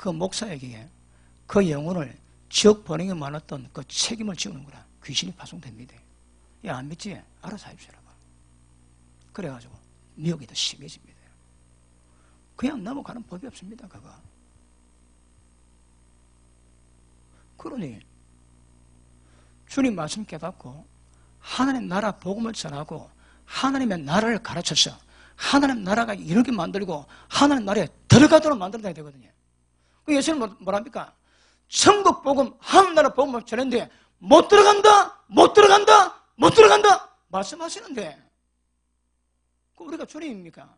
그 목사에게 그 영혼을 지옥 보내게 만났던 그 책임을 지우는 거라. 귀신이 파송됩니다. 야, 안 믿지? 알아서 하십시오. 그래가지고 미혹이 더 심해집니다. 그냥 넘어가는 법이 없습니다. 그거. 그러니 주님 말씀 깨닫고 하나님 나라 복음을 전하고 하나님의 나라를 가르쳐서 하나님 나라가 이렇게 만들고 하나님 나라에 들어가도록 만들어야 되거든요. 그 예수님은 뭐랍니까? 천국 복음, 하나님 나라 복음을 전했는데 못 들어간다, 못 들어간다, 못 들어간다 말씀하시는데 그 우리가 주님입니까?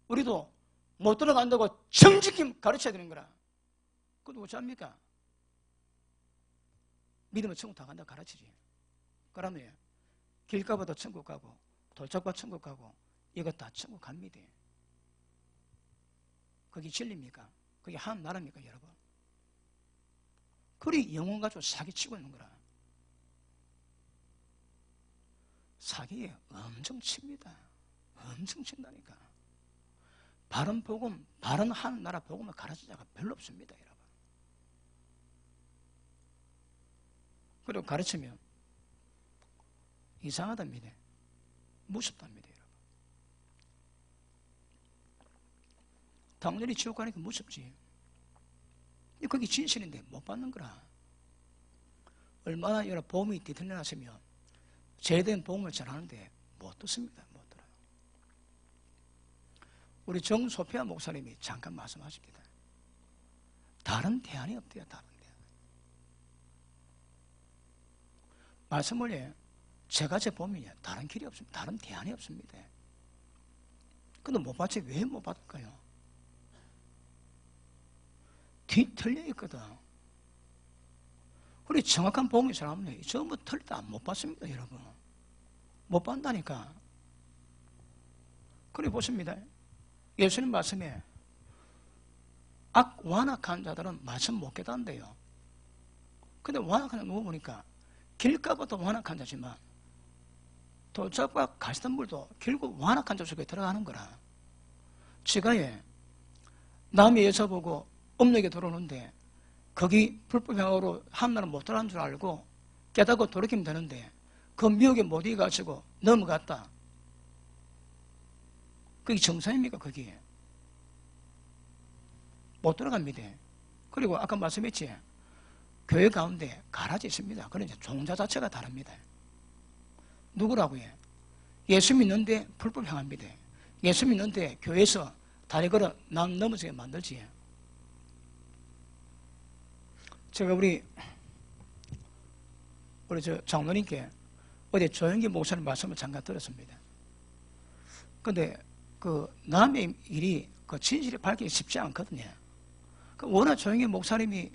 우리도 못 들어간다고 정직히 가르쳐야 되는 거라. 그것도 어찌합니까? 믿으면 천국 다 간다 가르치지. 그러면 길가봐도 천국 가고 돌짝봐 천국 가고 이거 다 천국 갑니다. 그게 진리입니까? 그게 하나님 나라입니까 여러분? 그리 영혼 가지고 사기치고 있는 거라. 사기에 엄청 칩니다. 엄청 친다니까. 바른 복음, 바른 하나님 나라 복음을 가르치는 자가 별로 없습니다 여러분. 그리고 가르치면 이상하답니다. 무섭답니다 여러분. 당연히 지옥 가니까 무섭지. 그게 진실인데 못 받는 거라. 얼마나 여러 복음이 뒤틀려놨으면 제대로 복음을 전하는데 못 듣습니다. 못 들어요. 우리 정소피아 목사님이 잠깐 말씀하십니다. 다른 대안이 없대요. 다른 대안. 말씀을 제가 제 보면요 다른 길이 없습니다. 다른 대안이 없습니다. 근데 못 받지 왜 못 받을까요? 뒤틀려 있거든. 우리 정확한 복음이 사람은 전부 틀리다 못 받습니다 여러분. 못 받는다니까. 그래 보십니다. 예수님 말씀에 완악한 자들은 말씀 못 깨닫는데요. 근데 완악한 자 누구 보니까 길가부터 완악한 자지만 돌짝과 가시던 물도 결국 완악한 자 속에 들어가는 거라. 지가에 남의 여자 보고 음력에 들어오는데 거기 불법행으로 함나는 못 들어간 줄 알고 깨닫고 돌이키면 되는데 그 미혹에 못 이겨가지고 넘어갔다. 그게 정상입니까? 그게 못 들어갑니다. 그리고 아까 말씀했지 교회 가운데 가라지 있습니다. 그러니까 종자 자체가 다릅니다. 누구라고요? 예수 믿는데 불법 행합니다. 예수 믿는데 교회에서 다리 걸어 남 넘어지게 만들지. 제가 우리 저 장로님께 어제 조영기 목사님 말씀을 잠깐 들었습니다. 근데 그 남의 일이 그 진실이 밝히기 쉽지 않거든요. 그 워낙 조영기 목사님이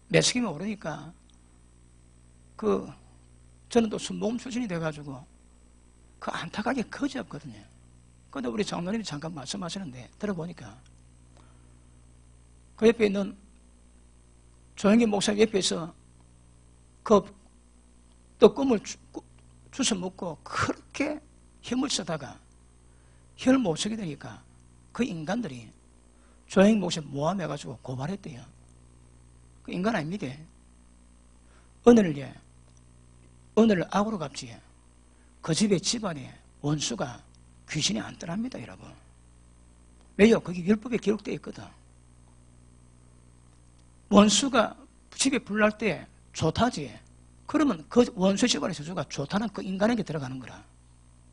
매스김에 오르니까 저는 또 순복음 출신이 돼가지고 그 안타깝게 거지없거든요. 근데 우리 장로님이 잠깐 말씀하시는데 들어보니까 그 옆에 있는 조영기 목사님 옆에서 그 떡꿈을 주워 먹고 그렇게 힘을 쓰다가 혀를 못 쓰게 되니까 그 인간들이 조영기 목사님 모함해가지고 고발했대요. 그 인간 아닙니다. 오늘을 악으로 갚지. 그 집의 집안에 원수가 귀신이 안 떠납니다 여러분. 왜요? 거기 율법에 기록되어 있거든. 원수가 집에 불날 때 좋다지. 그러면 그 원수 집안의 저주가 좋다는 그 인간에게 들어가는 거라.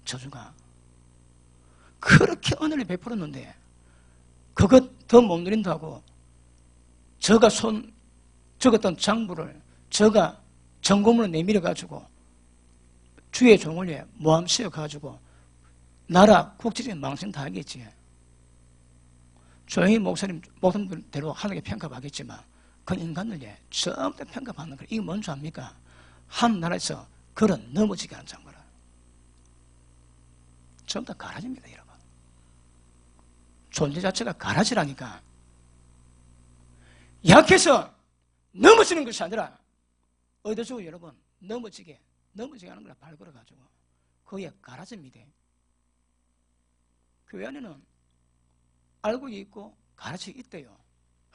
저주가. 그렇게 은혜를 베풀었는데 그것 더 못 누린다고 저가 적었던 장부를 저가 점검으로 내밀어가지고 주의 종을 위해 모함 씌워가지고 나라 국지적인 망신 다 하겠지. 조용히 목사님대로 하나님께 평가받겠지만 그 인간들이 전부 다 평가받는 거예요. 이게 뭔 줄 압니까? 한 나라에서 걸어 넘어지게 하는 장거라. 전부 다 가라지입니다 여러분. 존재 자체가 가라지라니까. 약해서 넘어지는 것이 아니라 어디서 여러분 넘어지게 하는 거라. 발 걸어가지고 거기에 가라지입니다. 교회 안에는 알고 있고 가르치고 있대요.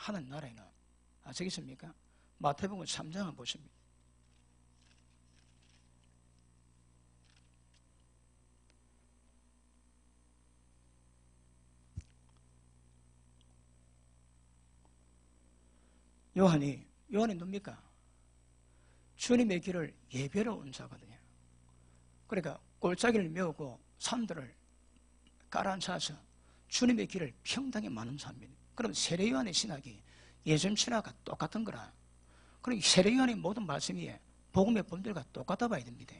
하는 나라에는 아시겠습니까? 마태복음 3장을 보십니다. 요한이 누굽니까? 주님의 길을 예배로 온 자거든요. 그러니까 골짜기를 메우고 산들을 깔아앉혀서 주님의 길을 평등히 많은 사람입니다. 그럼 세례요한의 신학이 예수님 신학과 똑같은 거라. 그럼 세례요한의 모든 말씀이 복음의 본질과 똑같다 봐야 됩니다.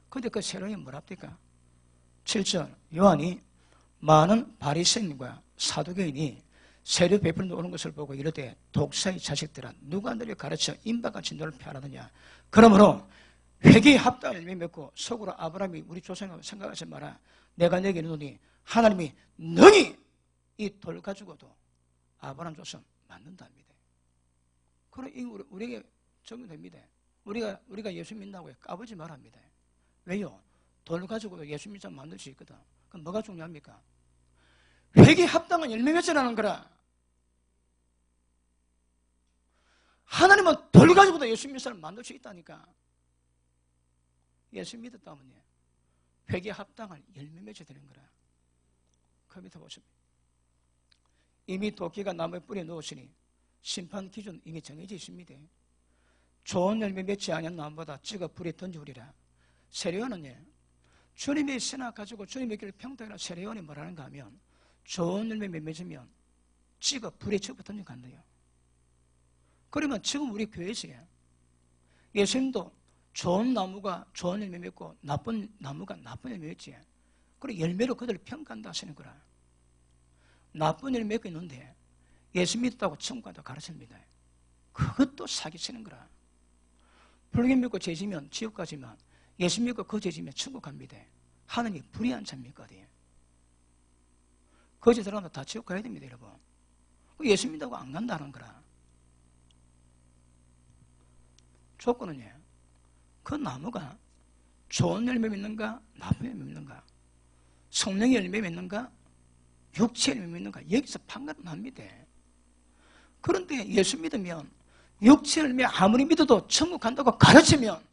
그런데 그 세례요한이 뭐랍니까? 7절 요한이 많은 바리새인과 사두개인이 세례 베풀어 오는 것을 보고 이르되 독사의 자식들아 누가 너를 가르쳐 인바같이 너를 펴하느냐. 그러므로 회개의 합당을 열매 맺고 속으로 아브라함이 우리 조상이라고 생각하지 마라. 내가 내게 이르노니 하나님이 능히 이 돌 가지고도 아브라함 조상 만든답니다. 그럼 우리에게 적용됩니다. 우리가 예수 믿는다고 까불지 말합니다. 왜요? 돌 가지고도 예수 믿자 만들 수 있거든. 그럼 뭐가 중요합니까? 회개에 합당한 열매 맺으라는 거라. 하나님은 돌 가지고도 예수 믿는 사람 만들 수 있다니까. 예수 믿었다면 회개에 합당한 열매 맺어야 되는 거라. 그 밑에 보십니다. 이미 도끼가 나무에 뿌려 놓으시니 심판 기준 이미 정해져 있습니다. 좋은 열매 맺지 아니한 나무보다 찍어 불에 던져버리라. 세례요한은 주님의 신학 가지고 주님의 길을 평등하라. 세례요한이 뭐라는가 하면 좋은 열매 맺으면 찍어 불에 집어 던져간대요. 그러면 지금 우리 교회에서 예수님도 좋은 나무가 좋은 열매 맺고 나쁜 나무가 나쁜 열매 맺지. 그리고 열매로 그들을 평가한다 하시는 거라. 나쁜 열매 맺고 있는데 예수 믿었다고 천국 간다고 가르칩니다. 그것도 사기치는 거라. 불교 믿고 죄지면 지옥 가지만 예수 믿고 그 죄지면 천국 갑니다. 하느님 불의한 참 믿거든요. 거짓 들어가면 다 지옥 가야 됩니다, 여러분. 예수 믿다고 안 간다는 거라. 조건은요, 그 나무가 좋은 열매 맺는가, 나쁜 열매 맺는가, 성령의 열매 맺는가, 육체의 열매 맺는가, 여기서 판가름 합니다. 그런데 예수 믿으면 육체의 열매 아무리 믿어도 천국 간다고 가르치면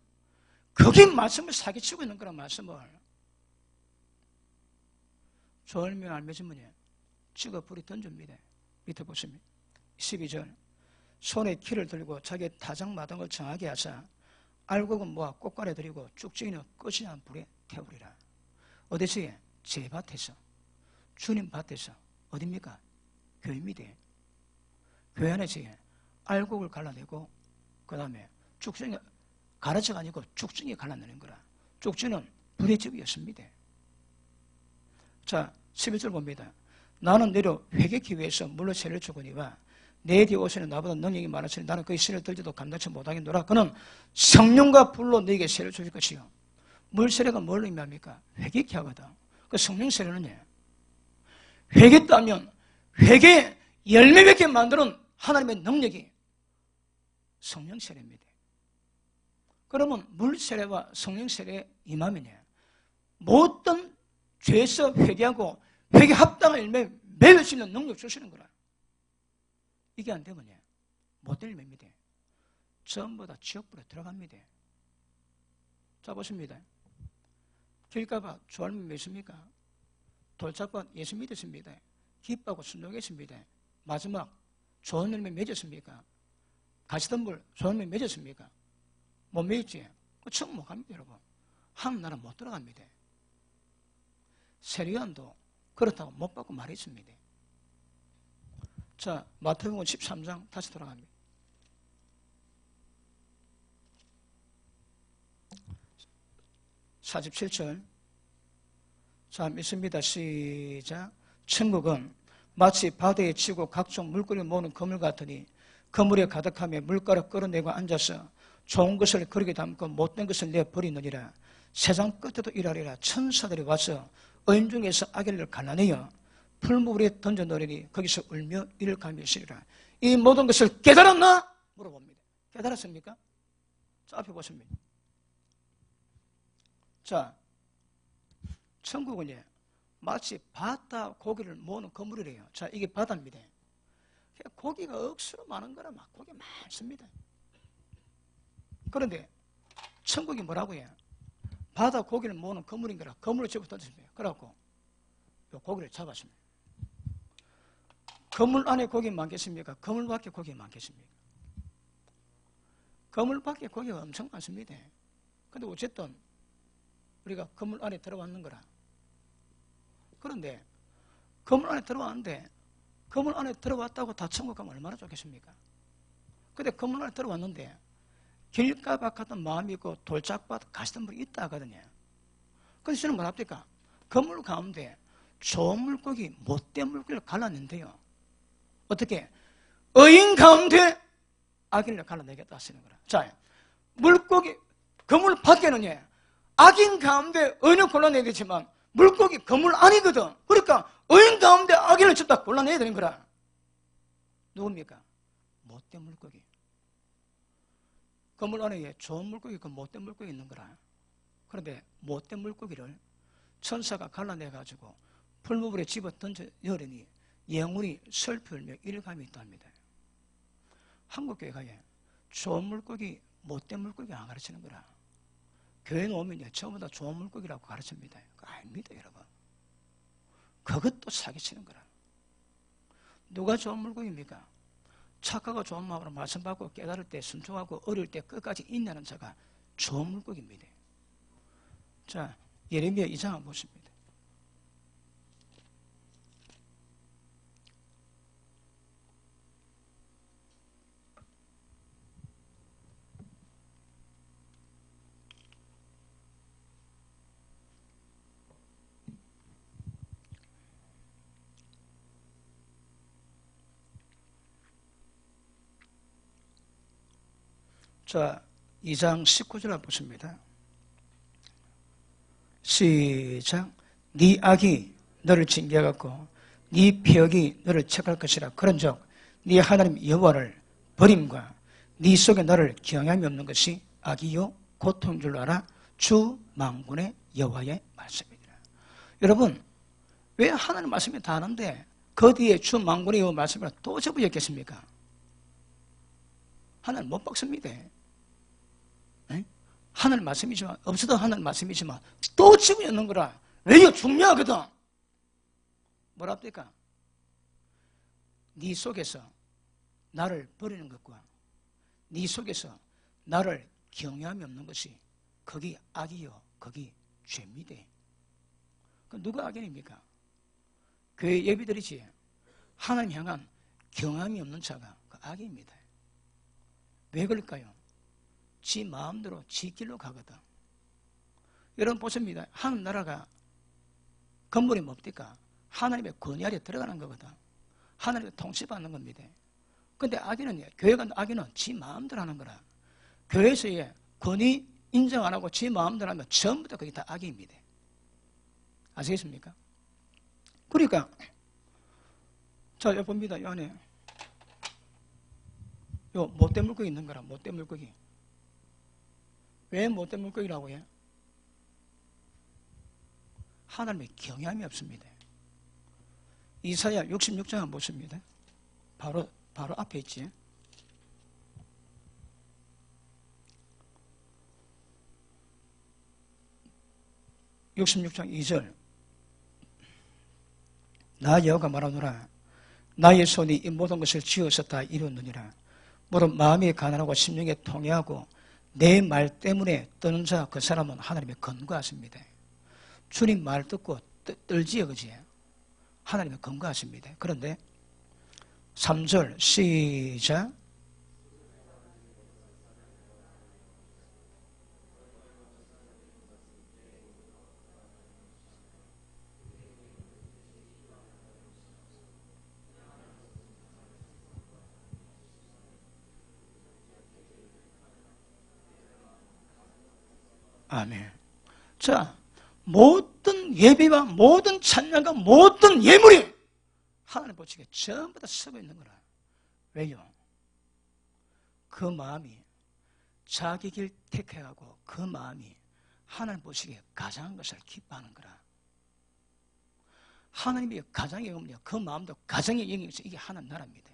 그게 말씀을 사기치고 있는 거란 말씀을. 좋은 열매 안 맺으면 찍어 불이 던집니다. 밑에 보시면 12절 손에 키를 들고 자기의 타작마당을 정하게 하사 알곡은 모아 꽃가래 들이고 쭉증이는 끝이 난 불에 태우리라. 어디서요? 제 밭에서, 주님 밭에서. 어딥니까? 교회입니다. 교회 안에서 알곡을 갈라내고 그 다음에 쭉증이 가르쳐가 아니고 쭉증이 갈라내는 거라. 쭉증은 불의 집이었습니다. 자, 11절 봅니다. 나는 너로 회개하기 위해서 물로 세를 주거니와 내 뒤에 오시는 나보다 능력이 많으시니 나는 그의 세를 들지도 감당치 못하겠노라. 그는 성령과 불로 너에게 세를 주실 것이요. 물 세례가 뭘 의미합니까? 회개케 하거든. 그 성령 세례는요, 회개했다면 회개 열매 맺게 만드는 하나님의 능력이 성령 세례입니다. 그러면 물 세례와 성령 세례에 임하면요, 모든 죄에서 회개하고 회개 합당한 열매 맺을 수 있는 능력 주시는 거라. 이게 안 되면요, 못될 열매입니다. 전부 다 지옥불에 들어갑니다. 자, 보십니다. 길가봐 좋은 열매 맺습니까? 돌짝밭 예수 믿었습니다. 기뻐하고 순종했습니다. 마지막 좋은 열매 맺었습니까? 가시덤불 좋은 열매 맺었습니까? 못 맺었지? 그 천국 못 갑니다, 여러분. 하나님 나라 못 들어갑니다. 세례요한도 그렇다고 못 받고 말했습니다. 자, 마태복음 13장 다시 돌아갑니다. (47절) 자, 믿습니다. 시작. 천국은 마치 바다에 치고 각종 물거리를 모으는 그물 같으니 그물에 가득하며 물가를 끌어내고 앉아서 좋은 것을 그릇에 담고 못된 것을 내버리느니라. 세상 끝에도 일하리라. 천사들이 와서 의인 중에서 악인을 갈라내어 풀무불에 던져놓으니 거기서 울며 이를 갈며 있으리라. 이 모든 것을 깨달았나? 물어봅니다. 깨달았습니까? 자, 앞에 보십니다. 자, 천국은요, 마치 바다 고기를 모으는 그물이래요. 자, 이게 바다입니다. 고기가 억수로 많은 거라 막 고기 많습니다. 그런데 천국이 뭐라고 해? 바다 고기를 모으는 그물인 거라. 그물을 집어 던졌습니다. 그래갖고 요 고기를 잡았습니다. 그물 안에 고기 많겠습니까? 그물 밖에 고기 많겠습니까? 그물 밖에 고기가 엄청 많습니다. 근데 어쨌든 우리가 그물 안에 들어왔는 거라. 그런데 그물 안에 들어왔는데 그물 안에 들어왔다고 다 천국 가면 얼마나 좋겠습니까? 근데 그물 안에 들어왔는데 길가박 같은 마음이 있고 돌짝밭 가시던 물이 있다 하거든요. 그래서 저는 뭐랍니까? 그물 가운데 좋은 물고기, 못된 물고기를 갈라낸대요. 어떻게? 의인 가운데 악인을 갈라내겠다 하시는 거라. 자, 물고기, 그물 밖에는 악인 가운데 의인을 골라내야 되지만 물고기 그물 아니거든. 그러니까 의인 가운데 악인을 다 골라내야 되는 거라. 누굽니까? 못된 물고기. 그물 안에 좋은 물고기, 그 못된 물고기 있는 거라. 그런데 못된 물고기를 천사가 갈라내가지고 풀무불에 집어 던져 열으니 영혼이 슬피 울며 일감이 있답니다. 한국교회가 좋은 물고기, 못된 물고기 안 가르치는 거라. 교회 오면 전부 다 좋은 물고기라고 가르칩니다. 그거 아닙니다, 여러분. 그것도 사기치는 거라. 누가 좋은 물고기입니까? 착하고 좋은 마음으로 말씀 받고 깨달을 때 순종하고 어릴 때 끝까지 인내하는 자가 좋은 물고기입니다. 자, 예레미야 2장 한번 보십니다. 자, 2장 19절 한번 보십니다. 시작. 네 악이 너를 징계하고 네 폐역이 너를 책할 것이라. 그런즉 네 하나님 여호와를 버림과 네 속에 너를 경향이 없는 것이 악이요 고통인 줄 알아. 주 만군의 여호와의 말씀이니라. 여러분, 왜 하나님 말씀이 다 아는데 그 뒤에 주 만군의 여호와 말씀을 또 접어였겠습니까? 하나님 못 박습니다. 하늘 말씀이지만 없어도 하늘 말씀이지만 또 지고 있는 거라. 왜요? 중요하거든. 뭐랍니까? 네 속에서 나를 버리는 것과 네 속에서 나를 경외함이 없는 것이 거기 악이요 거기 죄입니다. 누가 악인입니까? 교회 예비들이지. 하나님 향한 경외함이 없는 자가 그 악입니다. 왜 그럴까요? 지 마음대로 지 길로 가거든. 여러분 보십니다. 하늘나라가 건물이 뭡니까? 하나님의 권위 아래 들어가는 거거든. 하나님의 통치받는 겁니다. 근데 악인은, 교회가 악인은 지 마음대로 하는 거라. 교회에서의 권위 인정 안 하고 지 마음대로 하면 전부 다 그게 다 악입니다. 아시겠습니까? 그러니까, 자, 여기 봅니다. 이 안에. 요 못된 물고기 있는 거라. 못된 물고기. 왜 못된 물고기라고 해? 하나님의 경외함이 없습니다. 이사야 66장 한번 보십니다. 바로 앞에 있지. (66장 2절) 나 여호와가 말하노라. 나의 손이 이 모든 것을 지어서 다 이루었느니라. 무릇 마음이 가난하고 심령이 통해하고 내 말 때문에 떠는 자 그 사람은 하나님의 건거하십니다. 주님 말 듣고 떨지요, 그지? 하나님의 건거하십니다. 그런데 3절 시작. 아멘. 자, 모든 예배와 모든 찬양과 모든 예물이 하나님 보시기에 전부 다 쓰고 있는 거라. 왜요? 그 마음이 자기 길 택해가고 그 마음이 하나님 보시기에 가장한 것을 기뻐하는 거라. 하나님이 가장의 영역이요. 그 마음도 가장의 영역에서 이게 하나님 나라입니다.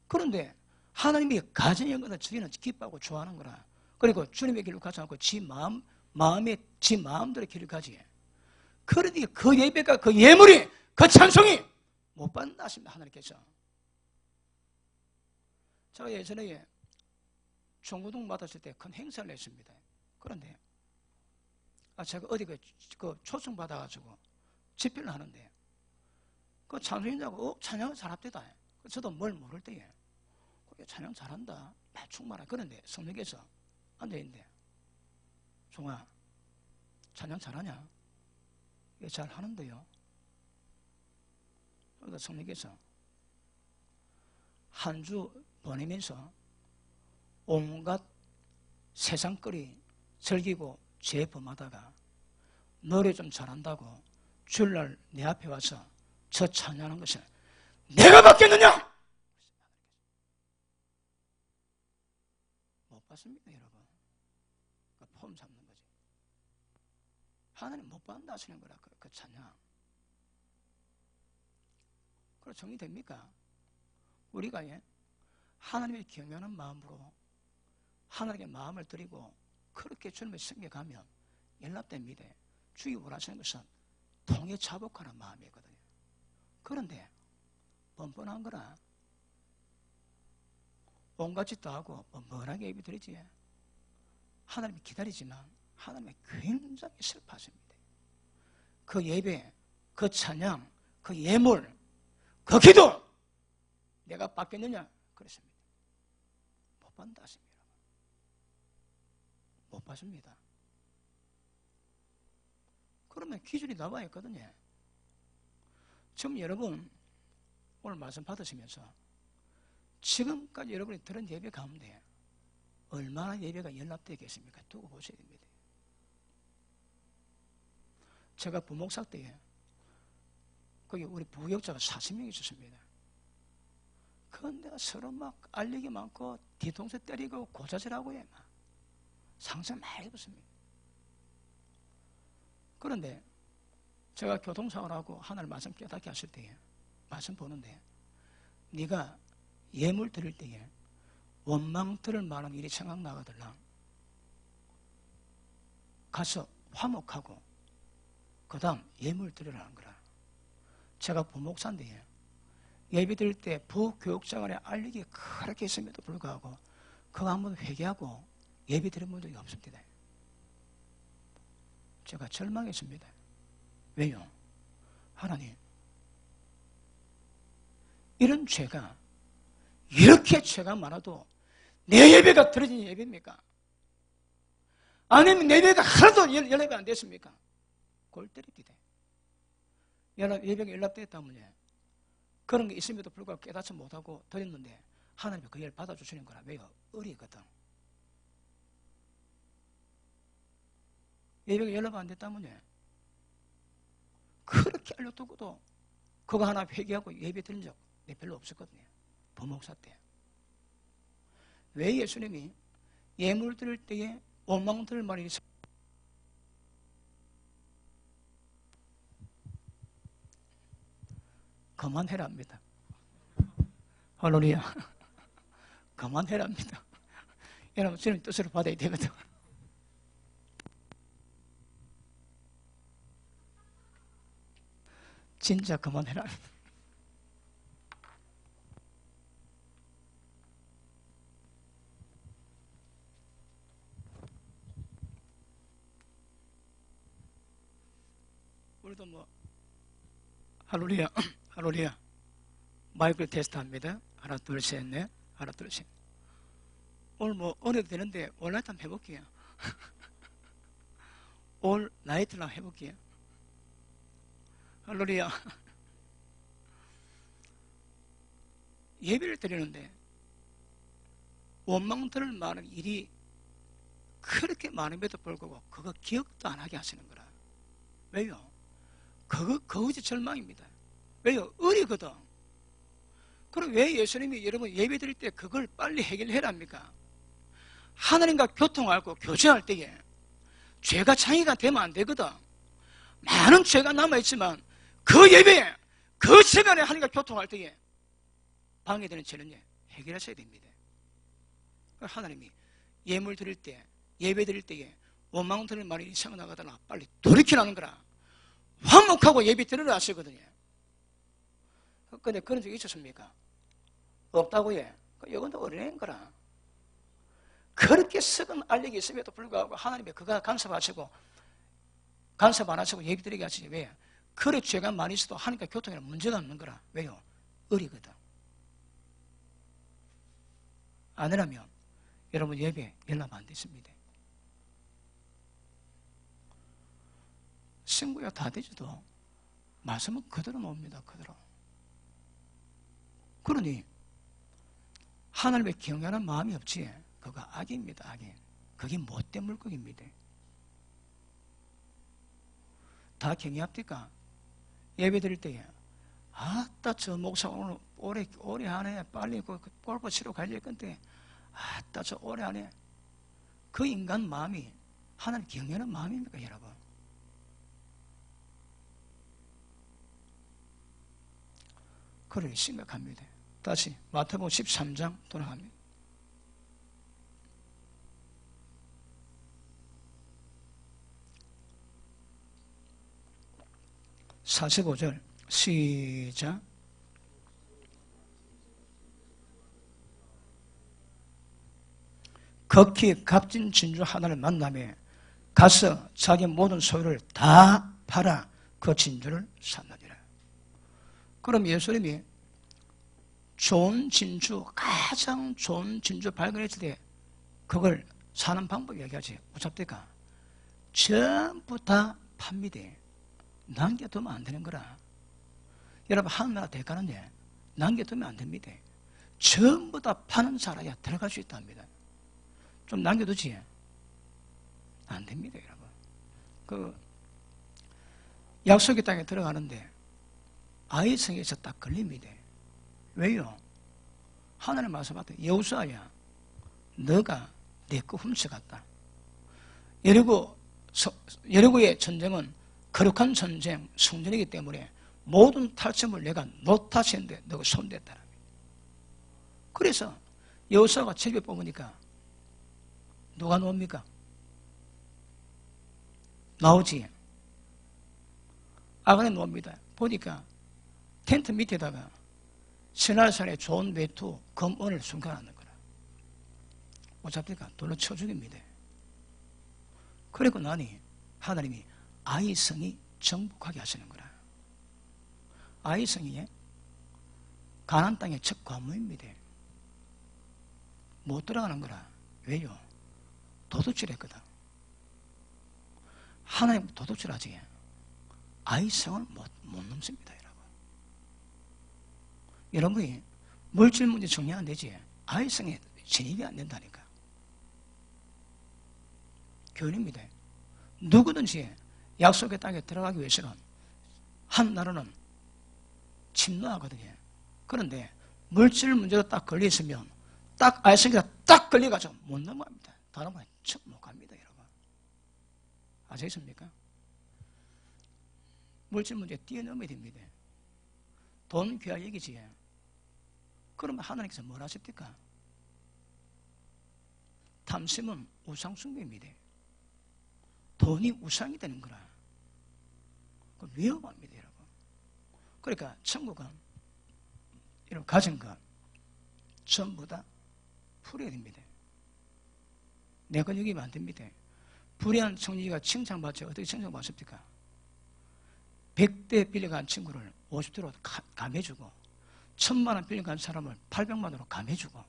그런데 하나님이 가정인 것을 저희는 기뻐하고 좋아하는 거라. 그리고 주님의 길을 가지 않고 지 마음대로 길을 가지. 그러니 그 예배가, 그 예물이, 그 찬송이 못 받는다 하십니다, 하나님께서. 제가 예전에 중고등 받았을 때 큰 행사를 했습니다. 그런데 제가 어디 그 초청 받아가지고 집회를 하는데 그 찬송인자고 찬양을 잘합니다. 저도 뭘 모를 때에 찬양 잘한다, 충만하. 그런데 성령께서 앉아있는데, 종아 찬양 잘하냐? 왜 잘하는데요? 그러니까 성령께서 한 주 보내면서 온갖 세상거리 즐기고 죄 범하다가 노래 좀 잘한다고 주일날 내 앞에 와서 저 찬양하는 것을 내가 받겠느냐? 못 받습니다, 여러분. 그러니까 폼 잡는 거지. 하나님 못 받는다 하시는 거라, 그 찬양. 그럼 정리됩니까? 우리가 하나님의 경외하는 마음으로 하나님께 마음을 드리고 그렇게 주님을 섬겨가면 연락됩니다. 주의 원하시는 것은 통해 자복하는 마음이거든요. 그런데 뻔뻔한 거라 온갖 짓도 하고 뻔뻔하게 예배 드리지. 하나님이 기다리지만 하나님이 굉장히 슬퍼하십니다. 그 예배, 그 찬양, 그 예물, 그 기도 내가 받겠느냐? 그렇습니다. 못 받는다 하십니다. 못 받습니다. 그러면 기준이 나와 있거든요. 지금 여러분 오늘 말씀 받으시면서 지금까지 여러분이 들은 예배 가운데 얼마나 예배가 연락되겠습니까? 두고 보셔야 됩니다. 제가 부목사 때에 거기 우리 부역자가 40명 있었습니다. 그런데 서로 막 알리기 많고 뒤통수 때리고 고자질하고 막 상처 많이 입었습니다. 그런데 제가 교통사고를 하고 하나님 말씀 깨닫게 하실 때에 말씀 보는데 네가 예물 드릴 때에 원망 들을 만한 일이 생각나거들랑 가서 화목하고 그 다음 예물 드리라는 거라. 제가 부목사인데 예배 드릴 때 부교육자간에 알리기 그렇게 있음에도 불구하고 그거 한번 회개하고 예배 드려본 적이 없습니다. 제가 절망했습니다. 왜요? 하나님, 이런 죄가 이렇게 죄가 많아도 내 예배가 드려진 예배입니까? 아니면 내 예배가 하나도 연락이 안 됐습니까? 골 때립니다. 예배가 연락됐다면 그런 게 있음에도 불구하고 깨닫지 못하고 드렸는데 하나님이 그 일 받아주시는 거라. 왜요? 의리거든. 예배가 연락 안 됐다면 그렇게 알려두고도 그거 하나 회개하고 예배 드린 적 별로 없었거든요. 부목사 때. 왜 예수님이 예물 드릴 때에 원망 들을 말이 있어? 그만해랍니다. 할렐루야. 그만해랍니다. 여러분 주님 뜻으로 받아야 되거든. 진짜 그만해라. 우리도 뭐 할렐루야, 할렐루야. 마이크 테스트합니다. 하나, 둘, 셋, 넷. 하나, 둘, 셋. 오늘 뭐 어려도 되는데 온라이트 한번 해볼게요. 올 나이트로 한번 해볼게요. 할렐루야. 예배를 드리는데 원망 들을 만한 일이 그렇게 많음에도 불구하고 그거 기억도 안 하게 하시는 거라. 왜요? 그거 거지 절망입니다. 왜요? 의리거든. 그럼 왜 예수님이 여러분 예배 드릴 때 그걸 빨리 해결해랍니까? 하나님과 교통하고 교제할 때에 죄가 창의가 되면 안 되거든. 많은 죄가 남아있지만 그 예배에 그 시간에 하나님과 교통할 때에 방해되는 죄는 해결하셔야 됩니다. 하나님이 예물 드릴 때, 예배 드릴 때에 원망 드릴 말이 생각나거나 빨리 돌이키라는 거라. 화목하고 예배 드리라 하시거든요. 근데 그런 적이 있었습니까? 없다고 해. 이건 또 어린애인 거라. 그렇게 썩은 알력이 있음에도 불구하고 하나님이 그가 간섭 안 하시고 예배 드리게 하시지. 왜? 그래 죄가 많이 있어도 하나님과 교통에는 문제가 없는 거라. 왜요? 어리거든. 아니라면 여러분 예배 연락 안 됐습니다. 신구야 다 되지도 말씀은 그대로 나옵니다. 그대로. 그러니 하나님의 경외하는 마음이 없지. 그거 악입니다. 악이. 그게 못된 물고기입니다. 다 경외합니까? 예배 드릴 때에 아따 저 목사 오늘 오래 하네. 빨리 그 골프 치러 가야 건데 아따 저 오래 하네. 그 인간 마음이 하나님 경외하는 마음입니까 여러분? 그래 심각합니다. 다시 마태복음 13장 돌아갑니다. 45절 시작. 극히 값진 진주 하나를 만나며 가서 자기 모든 소유를 다 팔아 그 진주를 샀느니라. 그럼 예수님이 좋은 진주, 가장 좋은 진주 발견했을 때 그걸 사는 방법 얘기하지. 어차피가 전부 다 팝니다. 남겨두면 안 되는 거라. 여러분 하늘나라 대가는요 남겨두면 안 됩니다. 전부 다 파는 자라야 들어갈 수 있답니다. 좀 남겨두지 안 됩니다. 여러분 그 약속의 땅에 들어가는데 아이성에서 딱 걸립니다. 왜요? 하나님 말씀하다 여호수아야 너가 내 거 훔쳐갔다. 여리고의 전쟁은 거룩한 전쟁, 성전이기 때문에 모든 탈취물 내가 노타치했는데 너가 손댔다. 그래서 여호수아가 제비 뽑으니까 누가 나옵니까? 나오지. 아간에 나옵니다. 보니까 텐트 밑에다가 신할산의 좋은 외투, 금은을 숨겨놨는 거라. 어차피가 돌로 쳐 죽입니다. 그리고 나니 하나님이 아이성이 정복하게 하시는 거라. 아이성이 가나안 땅의 첫 관문입니다. 못 들어가는 거라. 왜요? 도둑질했거든. 하나님 도둑질하지. 아이성을 못 넘습니다, 여러분. 여러분이 물질 문제 정리 안 되지. 아이성에 진입이 안 된다니까. 교훈입니다. 누구든지 약속의 땅에 들어가기 위해서는 한 나라는 침노하거든요. 그런데 물질 문제가 딱 걸려있으면 딱 아이성에다 딱 걸려가지고 못 넘어갑니다. 다른 말에 척 못 갑니다, 여러분. 아시겠습니까? 물질 문제에 뛰어넘어야 됩니다. 돈 귀한 얘기지. 그러면 하나님께서 뭘 하십니까? 탐심은 우상숭배입니다. 돈이 우상이 되는 거라. 그 위험합니다, 여러분. 그러니까 천국은 이런 가진 것 전부 다 풀어야 됩니다. 내 것 여기면 안 됩니다. 불의한 청지기가 칭찬받죠. 어떻게 칭찬받습니까? 100대 빌려간 친구를 50대로 감해주고 1000만 원 빌려간 사람을 800만 원으로 감해주고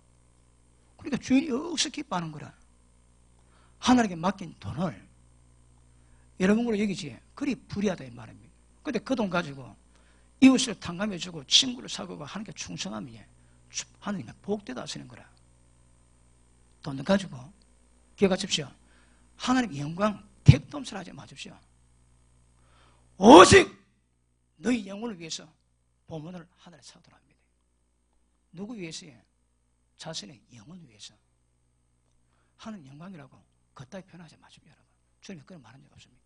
그러니까 주인이 억수 기뻐하는 거라. 하나님께 맡긴 돈을 여러분으로 여기지 그리 불의하다 이 말입니다. 근데 그 돈 가지고 이웃을 탕감해주고 친구를 사귀고 하나님께 충성하면 하나님의 복되다 하시는 거라. 돈 가지고 기억하십시오. 하나님 영광 택도 없이 하지 마십시오. 오직 너희 영혼을 위해서 보문을 하늘에 사도록 합니다. 누구 위해서요? 자신의 영혼을 위해서. 하는 영광이라고 겉다이 표현하지 마십시오, 여러분. 주님이 그런 말한 적 없습니다.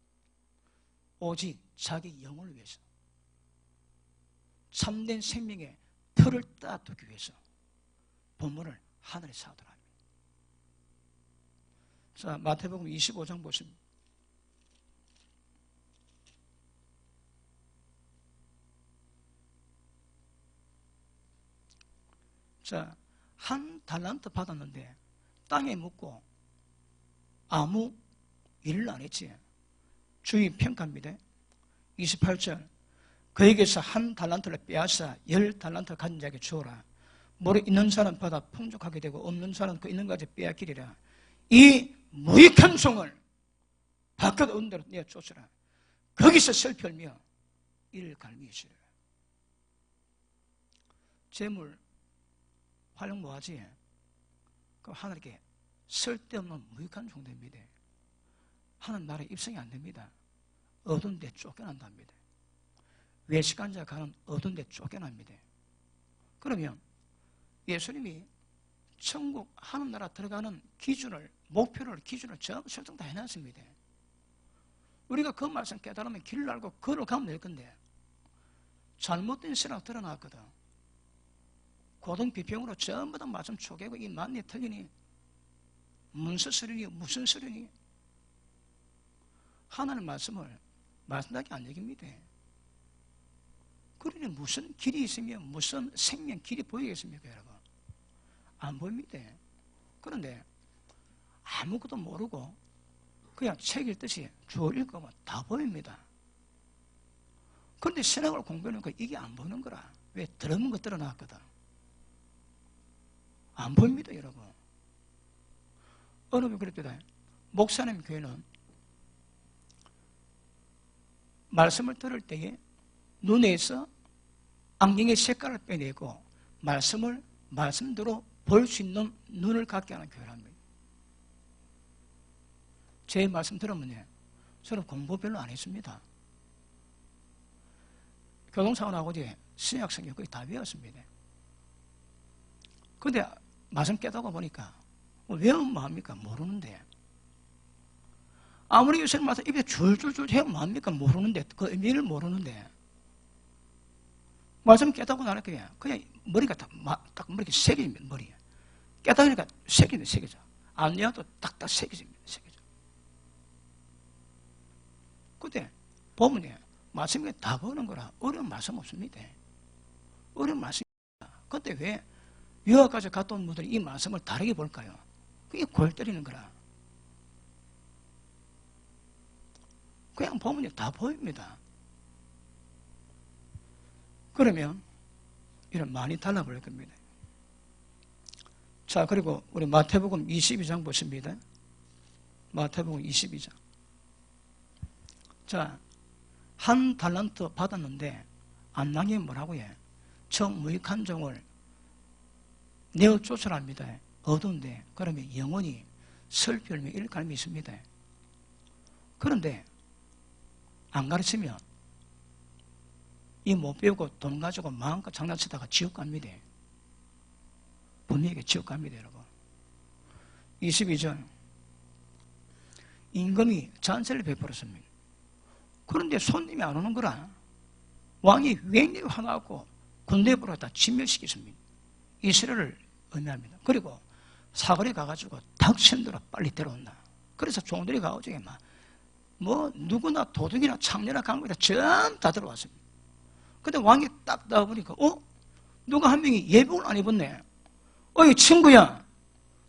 오직 자기 영혼을 위해서. 참된 생명의 털을 따두기 위해서 본문을 하늘에 사더라 합니다. 자, 마태복음 25장 보십니다. 자, 한 달란트 받았는데 땅에 묻고 아무 일을 안 했지. 주의 평가입니다. 28절, 그에게서 한 달란트를 빼앗아 10달란트 가진 자에게 주어라. 모래 있는 사람 받아 풍족하게 되고 없는 사람 그 있는 것에 빼앗기리라. 이 무익한 종을 바깥 온 데로 내어 쫓으라. 거기서 슬펄며 이를 갈미시라. 재물 활용 뭐하지? 그 하늘에게 쓸데없는 무익한 종들입니다. 하늘 나라에 입성이 안 됩니다. 어두운 데 쫓겨난답니다. 외식한 자 가는 어두운 데 쫓겨납니다. 그러면 예수님이 천국 하늘나라 들어가는 기준을, 목표를, 기준을 전부 설정 다 해놨습니다. 우리가 그 말씀 깨달으면 길을 알고 걸어 가면 될 건데 잘못된 신앙 드러났거든. 고등 비평으로 전부 다 말씀 초계고 이 만리 틀리니 무슨 소리니 무슨 소리니 하나님 말씀을 말씀하게 안 여깁니다. 그러니 무슨 길이 있으며 무슨 생명 길이 보이겠습니까 여러분? 안 보입니다. 그런데 아무것도 모르고 그냥 책 읽듯이 주어 읽으면 다 보입니다. 그런데 신학을 공부하니까 이게 안 보이는 거라. 왜? 들으면 거 드러났거든. 안 보입니다 여러분. 어느 분 그랬더니 목사님 교회는 말씀을 들을 때에 눈에서 안경의 색깔을 빼내고 말씀을 말씀대로 볼 수 있는 눈을 갖게 하는 교회랍니다. 제 말씀 들으면요, 저는 공부 별로 안 했습니다. 교동사고 나고 이제 신약성경 거의 다 외웠습니다. 근데 말씀 깨닫고 보니까 외우면 뭐합니까? 모르는데. 아무리 요새는 말씀 입에 줄줄줄 해면 뭐합니까? 모르는데, 그 의미를 모르는데. 말씀 깨닫고 나니까 그냥 머리가 딱 머리가 새겨집니다. 머리. 깨닫으니까 새겨져. 안 외워도 딱딱 새겨집니다. 새겨져. 근데 보면 말씀이 다 보는 거라 어려운 말씀 없습니다. 어려운 말씀입니다. 근데 왜 유학까지 갔다 온 분들이 이 말씀을 다르게 볼까요? 그게 골 때리는 거라. 그냥 보면 다 보입니다. 그러면 이런 많이 달라버릴 겁니다. 자, 그리고 우리 마태복음 22장 보십니다. 마태복음 22장. 자, 한 달란트 받았는데 안 나기면 뭐라고 해? 정무익한 종을 내어 쫓아랍니다. 어두운데. 그러면 영원히 슬피울며 일갈미 있습니다. 그런데 안 가르치면 이 못 배우고 돈 가지고 마음껏 장난치다가 지옥 갑니다. 분명히 지옥 갑니다, 여러분. 22절. 임금이 잔세를 베풀었습니다. 그런데 손님이 안 오는 거라. 왕이 맹렬히 화나고 군대에 보내다 진멸시켰습니다. 이스라엘을 의미합니다. 그리고 사거리 가가지고 닥치는 대로 빨리 데려온다. 그래서 종들이 가가지고 뭐 누구나 도둑이나 창녀나 강물이나 전부 다 들어왔습니다. 근데 왕이 딱 나와보니까 누가 한 명이 예복을 안 입었네. 어이 친구야,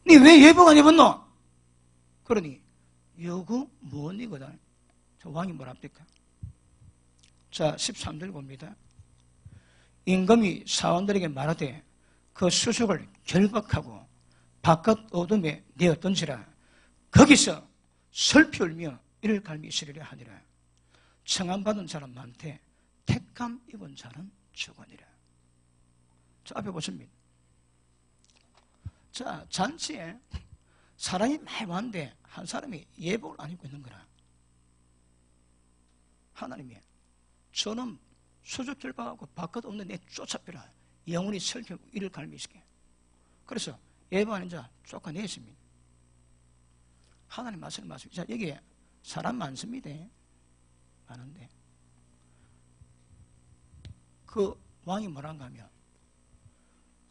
니 왜 예복 안 입었노? 그러니 여구 뭐니거든. 저 왕이 뭐라 합니까? 자, 13절 봅니다. 임금이 사원들에게 말하되 그 수석을 결박하고 바깥 어둠에 내어 던지라. 거기서 슬피 울며 이를 갈미 있으리라 하니라. 청함받은 자는 많되 택함 입은 자는 적으니라. 자, 앞에 보십니다. 자, 잔치에 사람이 많이 왔는데 한 사람이 예복을 안 입고 있는 거라. 하나님이 저는 수족 결박하고 바깥 없는 내 쫓아펴라. 영원히 슬피 이를 갈미 있게. 그래서 예복하는 자 쫓아내었습니다. 하나님 말씀. 자, 여기에 사람 많습니다. 많은데 그 왕이 뭐란가 하면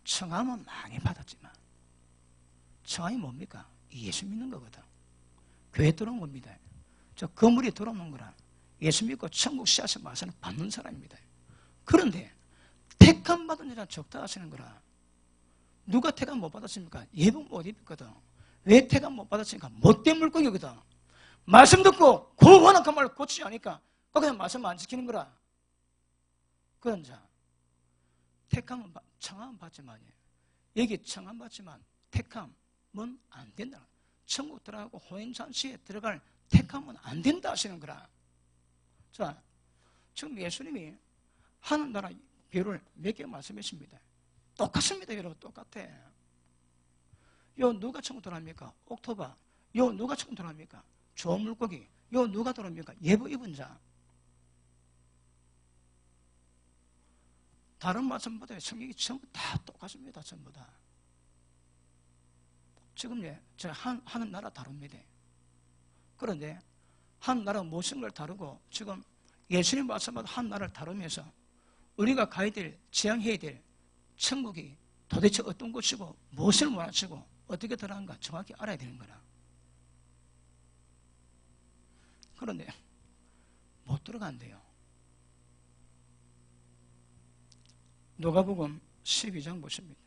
청함은 많이 받았지만 청함이 뭡니까? 예수 믿는 거거든. 교회 들어온 겁니다. 저 건물이 들어오는 거라 예수 믿고 천국 씨앗의 말씀을 받는 사람입니다. 그런데 택함 받은 자는 적다 하시는 거라. 누가 택함 못 받았습니까? 예복 못 입거든. 왜 택함 못 받았습니까? 못된 물고기거든. 말씀 듣고 구원한 그 말을 고치지 않으니까 그냥 말씀 안 지키는 거라. 그런 자 택함은 청함은 받지만 여기 청함 받지만 택함은 안 된다. 천국 들어가고 혼인잔치에 들어갈 택함은 안 된다 하시는 거라. 자, 지금 예수님이 하는 나라 비유를 몇 개 말씀했습니다. 똑같습니다, 여러분. 똑같아. 요 누가 천국 들어갑니까? 옥토바. 요 누가 천국 들어갑니까? 좋은 물고기. 요 누가 들어옵니까? 예복 입은 자. 다른 말씀보다 성경이 전부 다 똑같습니다. 전부 다. 지금 제가 하는 나라 다릅니다. 그런데 한 나라 무슨 걸 다루고 지금 예수님 말씀마다 한 나라를 다루면서 우리가 가야 될, 지향해야 될 천국이 도대체 어떤 곳이고 무엇을 원하시고 어떻게 들어가는가 정확히 알아야 되는 거라. 그런데 못 들어간대요. 누가복음 12장 보십니다.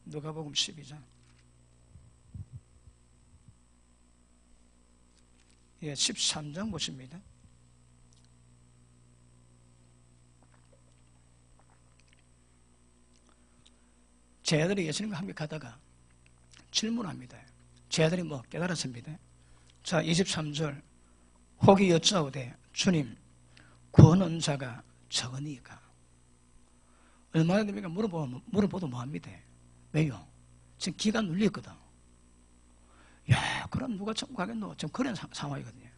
누가복음 12장. 예, 13장 보십니다. 제 아들이 예수님과 함께 가다가 질문합니다. 제 아들이 깨달았습니다. 자, 23절. 혹이 여짜오되 주님 구원은 자가 적으니까. 얼마나 됩니까? 물어보도 뭐합니다. 왜요? 지금 기가 눌렸거든. 야, 그럼 누가 천국 가겠노? 지금 그런 상황이거든요.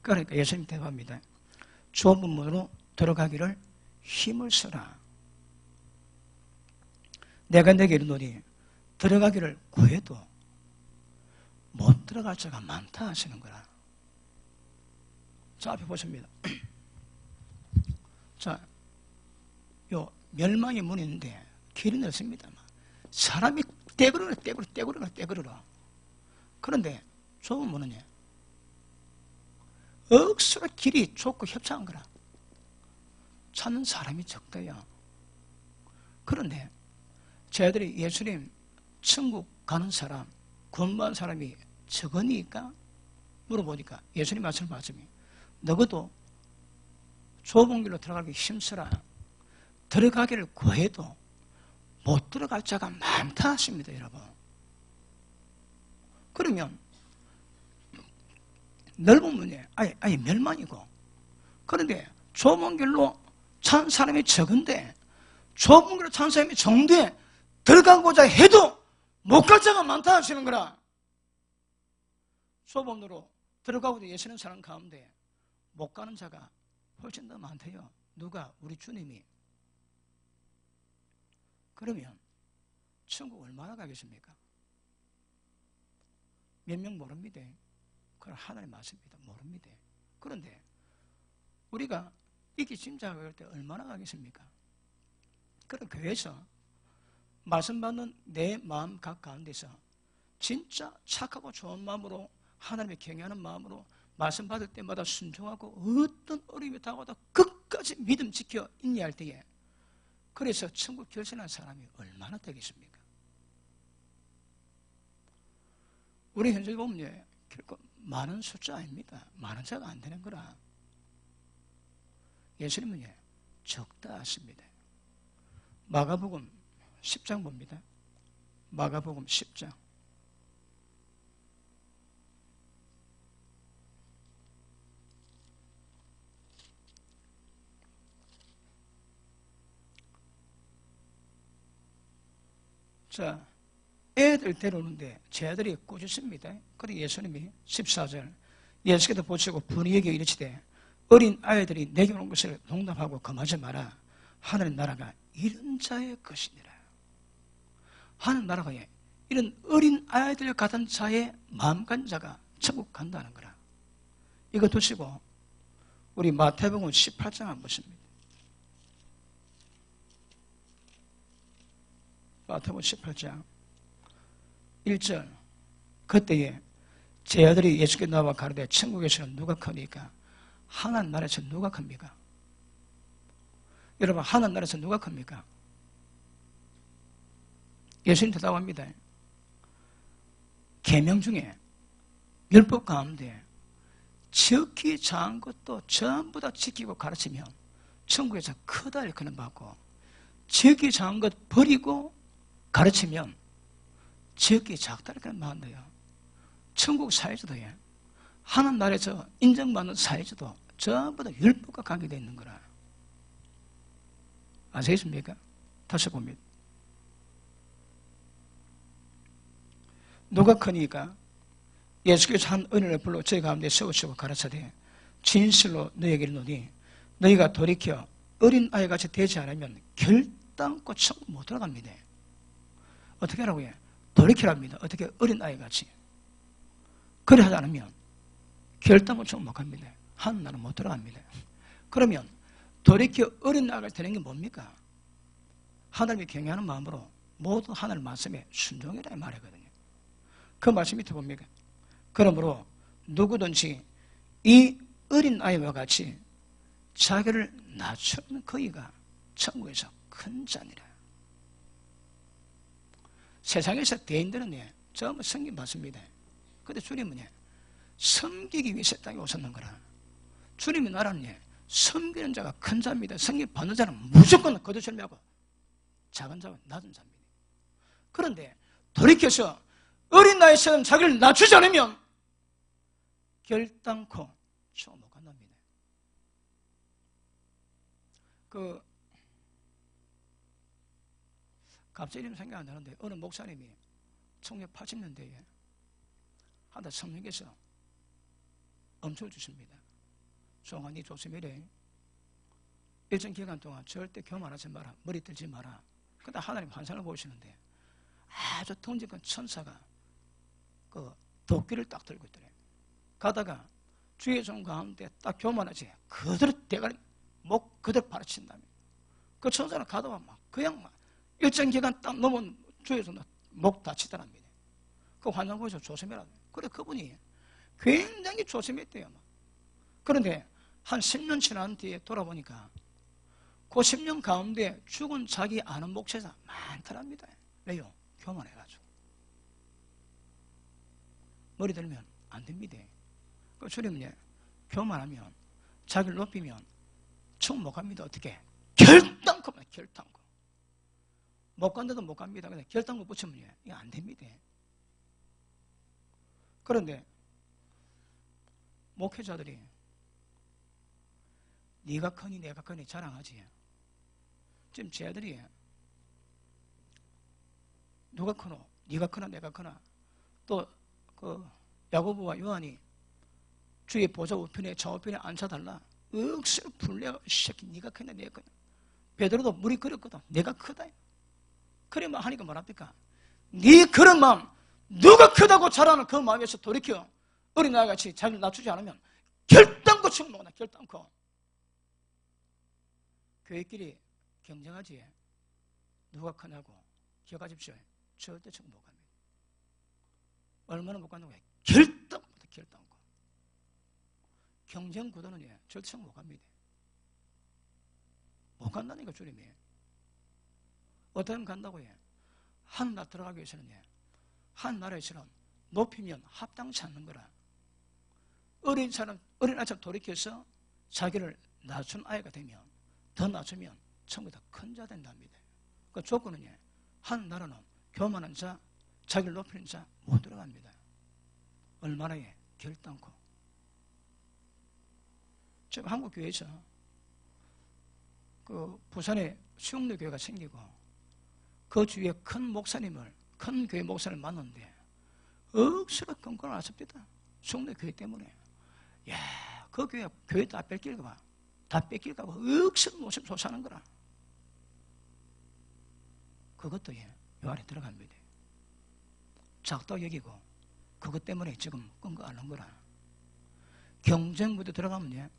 그러니까 예수님 대답합니다. 좁은 문으로 들어가기를 힘을 써라. 내가 내게 이르노니 들어가기를 구해도 못 들어갈 자가 많다 하시는 거라. 자, 앞에 보십니다. 자, 요 멸망의 문이 있는데 길이 넓습니다. 사람이 떼그르러. 그런데 좁은 문은요, 억수로 길이 좁고 협착한 거라. 찾는 사람이 적대요. 그런데 저희들이 예수님 천국 가는 사람, 구원받은 사람이 적으니까 물어보니까 예수님 말씀이 너희도 좁은 길로 들어가기 힘쓰라. 들어가기를 구해도 못 들어갈 자가 많다 하십니다, 여러분. 그러면 넓은 문이 아예 멸망이고, 그런데 좁은 길로 찬 사람이 적은데, 좁은 길로 찬 사람이 적은데 들어가고자 해도 못 갈 자가 많다 하시는 거라. 좁은 문으로 들어가고자 예시는 사람 가운데 못 가는 자가 훨씬 더 많대요. 누가? 우리 주님이. 그러면 천국 얼마나 가겠습니까? 몇 명 모릅니다. 그건 하나님 말씀입니다. 모릅니다. 그런데 우리가 이기 짐작할 때 얼마나 가겠습니까? 그런 교회에서 말씀 받는 내 마음 각 가운데서 진짜 착하고 좋은 마음으로 하나님의 경외하는 마음으로 말씀 받을 때마다 순종하고 어떤 어려움이 다가와도 끝까지 믿음 지켜 인내할 때에 그래서 천국 결심한 사람이 얼마나 되겠습니까? 우리 현재 보면 결코 많은 숫자 아닙니다. 많은 자가 안 되는 거라. 예수님은 적다 하십니다. 마가복음 10장 봅니다. 마가복음 10장. 자, 애들 데려오는데 제 아들이 꾸짖습니다. 그래 예수님이 14절 예수께서 보시고 분이에게 이르시되 어린 아이들이 내게 오는 것을 농담하고 금하지 마라. 하늘의 나라가 이런 자의 것이니라. 하늘 나라가 이런 어린 아이들 같은 자의 마음 간 자가 천국 간다는 거라. 이거 두시고 우리 마태복음 18장 한번 보십니다. 마태복음 18장 1절 그때에 제 아들이 예수께 나와 가르되 천국에서는 누가 크니까? 하나님 나라에서 누가 큽니까? 여러분 하나님 나라에서 누가 큽니까? 예수님 대답합니다. 계명 중에 율법 가운데 지극히 작은 것도 전부 다 지키고 가르치면 천국에서 크다 일컬음 받고 지극히 작은 것 버리고 가르치면 지극히 작다 일컬음 받는다요. 천국 사회주도에 하나님 나라에서 인정받는 사회주도 전부 다 율법과 관계되어 있는 거라. 아시겠습니까? 다시 봅니다. 누가 크니까? 예수께서 한 어린이를 불러 저희 가운데 세우시고 가르쳐되 진실로 너희에게 이르노니 너희가 돌이켜 어린아이같이 되지 않으면 결단코 천국 못 들어갑니다. 어떻게 하라고요? 돌이키랍니다. 어떻게 어린아이같이. 그래 하지 않으면 결단코 천국 못 갑니다. 하나님 못 들어갑니다. 그러면 돌이켜 어린아이같이 되는 게 뭡니까? 하나님이 경외하는 마음으로 모두 하나님 말씀에 순종이라 말이거든요. 그 말씀 밑에 봅니까? 그러므로 누구든지 이 어린아이와 같이 자기를 낮추는 그이가 천국에서 큰 자니라. 세상에서 대인들은 전부 섬김 받습니다. 그런데 주님은 섬기기 위해서 땅에 오셨는 거라. 주님의 나라는 섬기는 자가 큰 자입니다. 섬김 받는 자는 무조건 거두절미하고 작은 자가 낮은 자입니다. 그런데 돌이켜서 어린 나이에서는 자기를 낮추지 않으면 결단코 천국 못 간답니다. 갑자기 이름 생각 안 나는데 어느 목사님이 1980년대에 하다 성령께서 엄청 주십니다. 송환이 조심이래. 일정 기간 동안 절대 교만하지 마라. 머리 들지 마라. 그러다 하나님 환상을 보시는데 아주 덩치큰 천사가 그 도끼를 딱 들고 있더래. 가다가 주의 종 가운데 딱 교만하지 그대로 대가리 목 그대로 바라친다며. 그 천사는 가다가 막 그냥 막 일정 기간 딱 넘은 주의 종 목 다치더랍니다. 그 환상 보셔서 조심해라. 그래 그분이 굉장히 조심했대요. 그런데 한 10년 지난 뒤에 돌아보니까 그 10년 가운데 죽은 자기 아는 목회자 많더랍니다. 왜요? 교만해가지고. 머리 들면 안 됩니다. 그 주님은 교만하면 자기를 높이면 천국 못 갑니다. 어떻게? 결단코 결단코. 못 간다도 못 갑니다. 근데 결단코 붙이면 이거 안 됩니다. 그런데 목회자들이 네가 크니 내가 크니 자랑하지. 지금 제 아들이 누가 크노? 네가 크나 내가 크나? 또 그 야고보와 요한이 주의 보좌 우편에 좌우편에 앉혀달라. 억수로 불려가 이 새끼 네가 크냐 내가 크냐. 베드로도 물이 끓였거든. 내가 크다. 그래 뭐 하니까 뭐랍니까? 네 그런 마음 누가 크다고 자라는 그 마음에서 돌이켜 어린아이같이 자기를 낮추지 않으면 결단코 천국 못 간다. 결단코. 교회끼리 경쟁하지. 누가 크냐고 기억하십시오. 절대 천국 못 갑니다. 얼마나 못 간다고 해? 결단코 결단코. 경쟁 구도는 절대 천국 못 갑니다. 못 간다니까 주님이. 어떻게 간다고 해? 한 나라 들어가기 위해서는 한 나라에서는 높이면 합당치 않는 거라. 어린 아이처럼 돌이켜서 자기를 낮춘 아이가 되면 더 낮추면 천국이 더 큰 자 된답니다. 그 조건은 한 나라는 교만한 자, 자기를 높이는 자 못 들어갑니다. 얼마나 결단코. 지금 한국 교회에서 그 부산에 수영로 교회가 생기고 그 주위에 큰 교회 목사님을 만났는데 억수로 끈끈을 하십니다. 수영로 교회 때문에. 야, 그 교회 다 뺏길까 봐. 다 뺏길까 봐 억수로 모습 조사하는 거라. 그것도 요 안에 들어갑니다. 작다고 여기고 그것 때문에 지금 끈거 앓는 거라. 경쟁부대 들어가면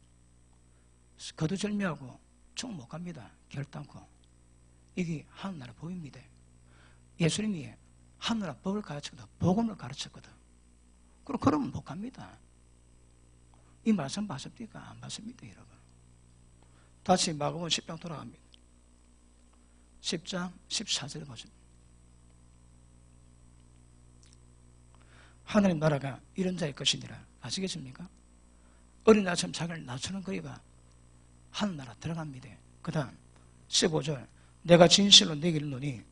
거두절미하고 총 못 갑니다. 결단코. 이게 하나님 나라 보입니다. 예수님이 하늘나라 법을 가르쳤거든. 복음을 가르쳤거든. 그러면 못 갑니다. 이 말씀 봤습니까? 안 봤습니다, 여러분. 다시 마가복음 10장 돌아갑니다. 10장 14절을 보십니다. 하나님 나라가 이런 자의 것이니라. 아시겠습니까? 어린 아이처럼 자기를 낮추는 거리가 하늘나라 들어갑니다. 그 다음 15절 내가 진실로 내게 이르노니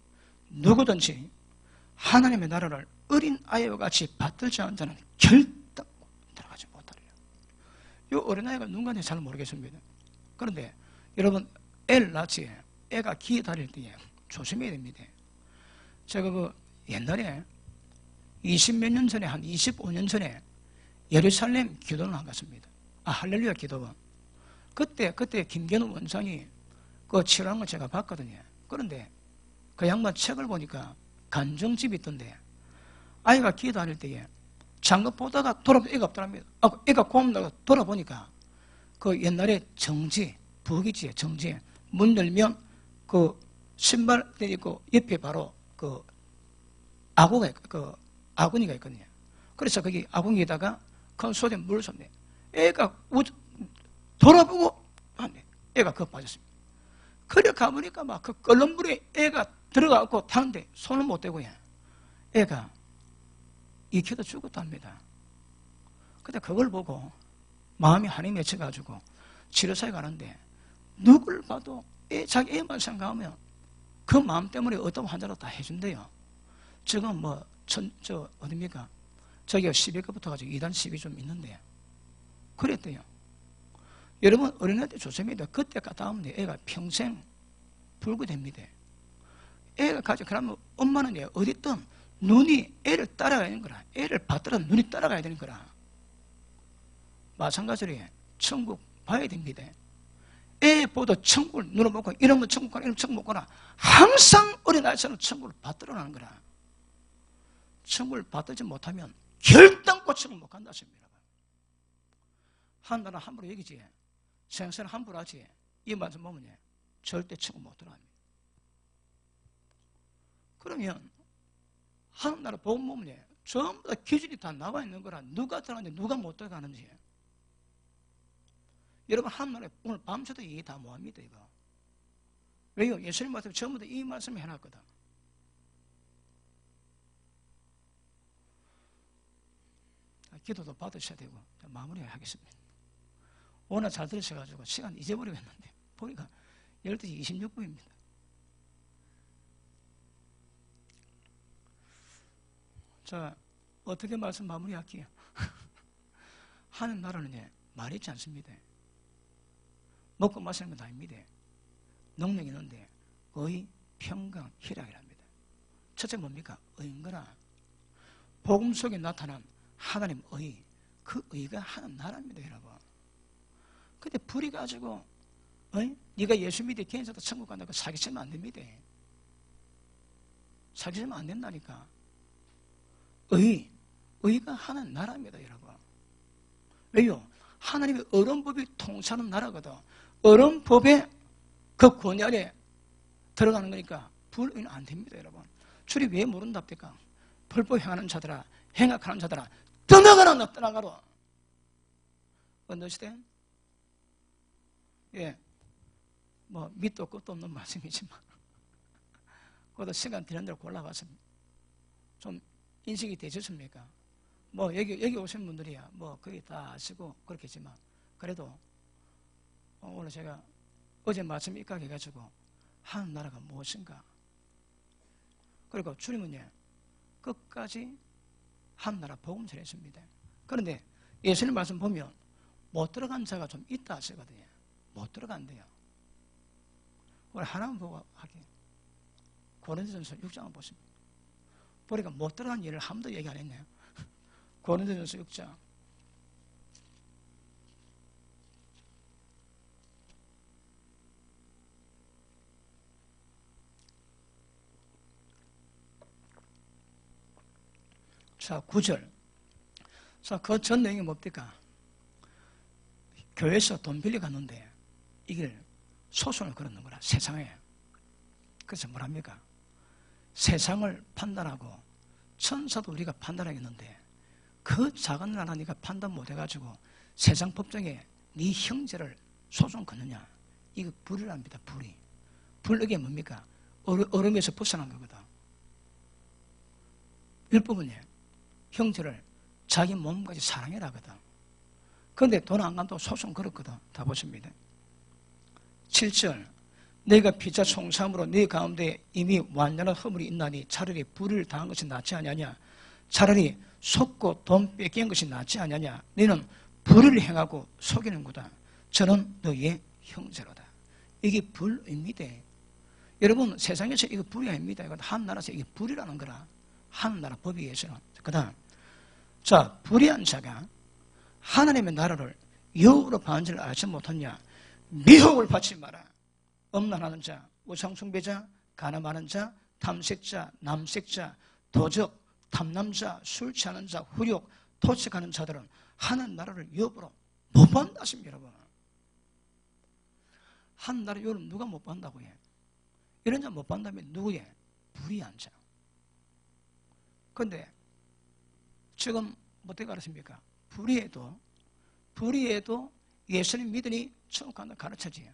누구든지 하나님의 나라를 어린 아이와 같이 받들지 않은 자는 결단코 들어가지 못하리라. 이 어린아이가 누군지 잘 모르겠습니다. 그런데 여러분 애를 낳지 애가 기에 다닐 때에 조심해야 됩니다. 제가 옛날에 20몇 년 전에 한 25년 전에 예루살렘 기도를 한 것입니다. 할렐루야 기도원. 그때 김경우 원장이 치료한 걸 제가 봤거든요. 그런데 그 양반 책을 보니까 간정집이 있던데 아이가 기어 다닐 때에 장갑 보다가 돌아보면 애가 없더랍니다. 애가 곰다가 돌아보니까 그 옛날에 정지, 부엌이지에 정지 문 열면 그 신발 내리고 옆에 바로 아궁이가 있거든요. 그래서 거기 아궁이에다가 큰 소에 물을 줬네. 애가 돌아보고 애가 그거 빠졌습니다. 그래 가보니까 막 그 끓는 물에 애가 들어가고 타는데 손을 못 대고 애가 익혀도 죽었답니다. 근데 그걸 보고 마음이 한이 맺혀가지고 치료사에 가는데 누굴 봐도 자기 애만 생각하면 그 마음 때문에 어떤 환자로 다 해준대요. 지금 어딥니까? 저기가 12급부터 가지고 2단 10이 좀 있는데 그랬대요. 여러분 어린애 때 조심해야 그때 갔다 오면 애가 평생 불구됩니다. 애가 가지고 그러면 엄마는 어딨든 눈이 애를 따라가야 되는 거라. 애를 받들어 눈이 따라가야 되는 거라. 마찬가지로 천국 봐야 됩니다. 애 보다 천국을 눈을 보고 이러면 천국 가나 이러면 천국 못 가나 항상 어린아이처럼 천국을 받들어 나는 거라. 천국을 받들지 못하면 결단코 천국 못 간다 하십니다. 한나라 함부로 여기지 생사는 함부로 하지 이 말씀 보면 절대 천국 못 들어갑니다. 그러면 한나라 복음 보면 전부 다 기준이 다 나와 있는 거라. 누가 들어가는지 누가 못 들어가는지. 여러분 한나라에 오늘 밤새도 얘기 다 뭐합니다 이거. 왜요? 예수님 말씀 전부 다 이 말씀을 해놨거든. 기도도 받으셔야 되고 마무리하겠습니다. 오늘 잘 들으셔가지고 시간 잊어버리고 했는데 보니까 12시 26분입니다. 자, 어떻게 말씀 마무리할게요? 하는 나라는 말이 있지 않습니다. 먹고 마시는 건 아닙니다. 능력이 있는데 의, 평강, 희락이랍니다. 첫째 뭡니까? 의인 거라. 복음 속에 나타난 하나님 의, 그 의가 하는 나라입니다, 여러분. 근데 불이 가지고 네가 예수 믿어 개인적으로 천국 간다고 사기치면 안 됩니다. 사기치면 안 된다니까. 의가 하는 나라입니다, 여러분. 왜요? 하나님의 어른법이 통치하는 나라거든. 어른법의 그 권위 아래 들어가는 거니까 불의는 안 됩니다, 여러분. 줄이 왜 모른답니까? 불법 행하는 자들아, 행악하는 자들아, 떠나가라, 너 떠나가라. 언더스탠? 밑도 끝도 없는 말씀이지만 그것도 시간 되는 대로 골라봤습니다. 좀 인식이 되셨습니까? 여기 오신 분들이야 거의 다 아시고 그렇겠지만 그래도 오늘 제가 어제 말씀 입각해가지고 하는 나라가 무엇인가, 그리고 주님은 끝까지 한 나라 복음 전했습니다. 그런데 예수님 말씀 보면 못 들어간 자가 좀 있다 하시거든요. 못 들어간대요. 우리 하나만 보고 하게. 고린도전서 6장을 보십니다. 보니까 못 들어간 일을 한 번도 얘기 안 했네요. 고린도전서 6장. 자, 9절. 자, 그 전 내용이 뭡니까? 교회에서 돈 빌려 갔는데 이걸 소송을 걸었는 거라, 세상에. 그래서 뭐랍니까? 세상을 판단하고 천사도 우리가 판단하겠는데 그 작은 나라 네가 판단 못해가지고 세상 법정에 네 형제를 소송 걷느냐? 이거 불이랍니다. 불이. 불이게 뭡니까? 얼음에서 벗어난 거거든. 율법은요, 형제를 자기 몸까지 사랑해라 하거든. 그런데 돈 안 간다고 소송 걸었거든. 다 보십니다. 7절 내가 피자 총삼으로 네 가운데 이미 완전한 허물이 있나니 차라리 불을 당한 것이 낫지 않냐냐. 차라리 속고 돈 뺏긴 것이 낫지 않냐냐. 너는 불을 행하고 속이는구나. 저는 너의 형제로다. 이게 불입니다. 여러분 세상에서 이거 불이 아닙니다. 이건 한 나라에서 이게 불이라는 거라. 한 나라 법에 의해서는. 그 다음 자, 불의한 자가 하나님의 나라를 여우로 받은 줄 알지 못하냐. 미혹을 받지 마라. 음란하는 자, 우상숭배자, 간음하는 자, 탐색자, 남색자, 도적, 탐남자, 술 취하는 자, 후욕, 토색하는 자들은 하나님 나라를 여부로 못 받는다십니다. 여러분. 하나님 나라 여부를 누가 못 받는다고 해? 이런 자 못 받는다면 누구예? 불의한 자. 그런데 지금 어떻게 가르칩니까? 불의해도 예수님 믿으니 천국 간다 가르쳐지.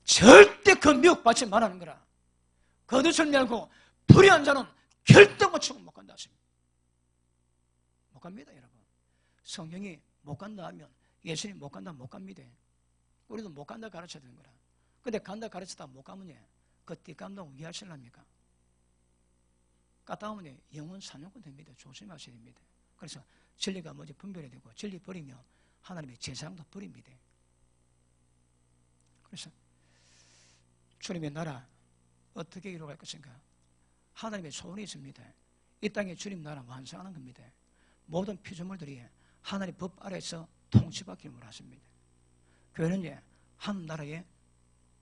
절대 그 미혹 받지 말라는 거라. 거듭을 말고 불의한 자는 결단코 천국 못 간다 하십니다. 못 갑니다, 여러분. 성경이 못 간다 하면 예수님 못 간다 못 갑니다. 우리도 못 간다 가르쳐야 되는 거라. 근데 간다 가르치다 못 가면 그 띠감당 왜 하실랍니까? 갔다 오면 영원 산용권 됩니다. 조심하셔야 됩니다. 그래서 진리가 뭐지 분별해야 되고 진리 버리면 하나님의 제사장도 버립니다. 그래서 주님의 나라 어떻게 이루어갈 것인가? 하나님의 소원이 있습니다. 이 땅에 주님 나라 완성하는 겁니다. 모든 피조물들이 하나님의 법 아래에서 통치받기를 원하십니다. 교회는 한 나라의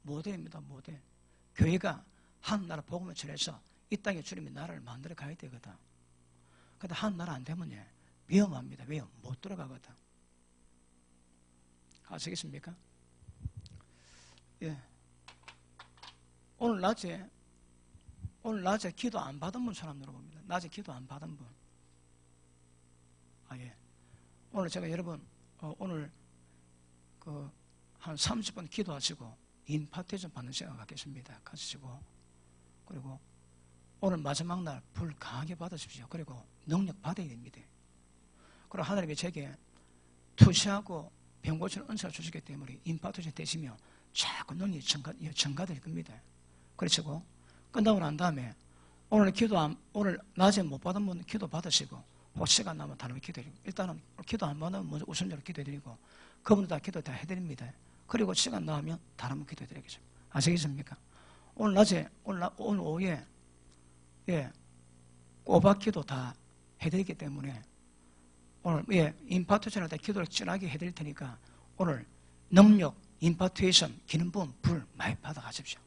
모델입니다. 모델. 교회가 한 나라 복음을 전해서 이 땅에 주님의 나라를 만들어 가야 되거든. 근데 한 나라 안 되면 위험합니다. 왜요? 못 들어가거든. 아시겠습니까? 예. 오늘 낮에 기도 안 받은 분 사람 들어봅니다. 낮에 기도 안 받은 분. 아, 예. 오늘 제가 여러분, 오늘 한 30분 기도하시고 임파테이션 받는 시간 갖겠습니다. 가지시고. 그리고 오늘 마지막 날 불 강하게 받으십시오. 그리고 능력 받아야 됩니다. 그리고 하나님이 제게 투시하고 병 고치는 은사를 주시기 때문에 임파테이션 되시면 자꾸 능력이 증가될 겁니다. 그렇죠? 끝나고 난 다음에 오늘 낮에 못 받은 분 기도 받으시고 혹시 시간 나면 다른 기도드리고 일단은 기도 안 받으면 먼저 우선적으로 기도드리고 그분들 다 기도 다 해드립니다. 그리고 시간 나오면 다른 분 기도드리겠습니다. 아시겠습니까? 오늘 낮에 오늘 오후에 꼬박 기도 다 해드리기 때문에 오늘 임파테이션 할 때 기도를 진하게 해드릴 테니까 오늘 능력 임파테이션 기능 부음 불 많이 받아가십시오.